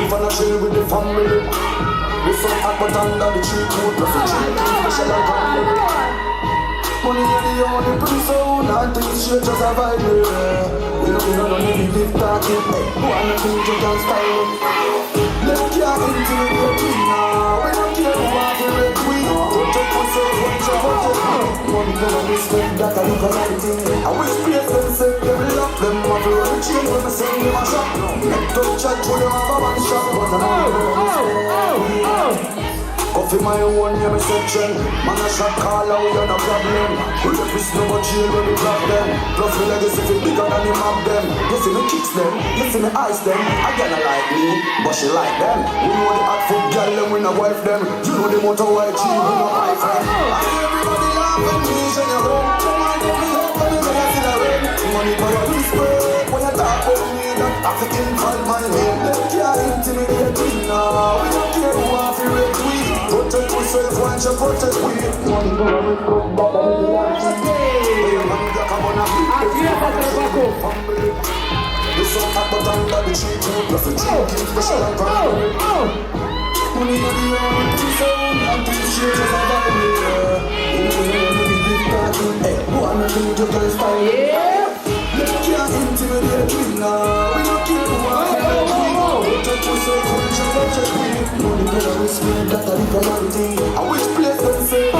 live and I chill with the family. This so hot but under the tree coat, plus the tree special and family. Money is the only person, and things change as a vibe. We don't need to live talking, one thing you can style. Let's get into the thing now. We don't care about the red queen. Protect yourself, money gonna respect that I look at everything. I wish place them say they will love them. I feel like change when I send them a shot. Make them chat to them have a one shot. But I'm not coffee my own, yeah, my section. Man, a shot call out, you're no problem. Bullet with no more jail when we grab them. Plus the legacy feel bigger than the map them. You see me kicks them, you see me ice them. I gonna like me, but she like them. We know the hot foot girl them, we no wife them. You know the motor white G, we no my friend. I see everybody laughing, me shine your home. Come on, get me up, come in, when I see the rain. Money for your respect, when you talk about me, that African call my name. They can't intimidate me now. We don't care who I feel like we. Protect yourself, watch your protect we. Money gonna make up, but I need to watch it. Hey, man, you come on and family. This so hot but under the tree too. Plus the tree special and family. Money not the only person, and this shit is a family. Hey, one of them you can style. They can't intimidate me now. We don't care who I am. Protect yourself, watch your protect we. Money gonna respect that I live a reality. I wish place them say I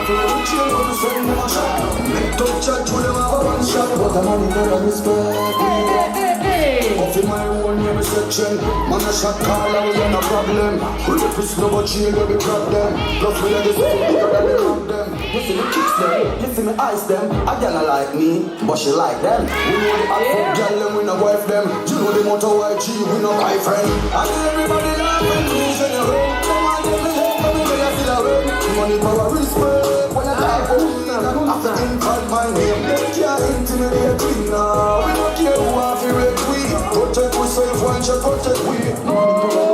feel like chill when you send them a shot. Make them chat to them have a one shot. But the money gonna respect me. Coffee my own, yeah, my section. Man a shot call out, yeah, no problem. With the piss no more chill when we grab them. Plus we let this thing bigger than we rob them. You see me kicks them, you see me ice them. I gonna like me, but she like them. We know the hot foot girl them, we no wife them. You know the motor white G, we no my friend. I see everybody laughing, me shine your home. Come on, get me up, come in, when I see the rain. Money power respect, when I talk about me, African call my name. They can't intimidate me now. We don't care who I feel like we. Protect yourself, watch your protect we.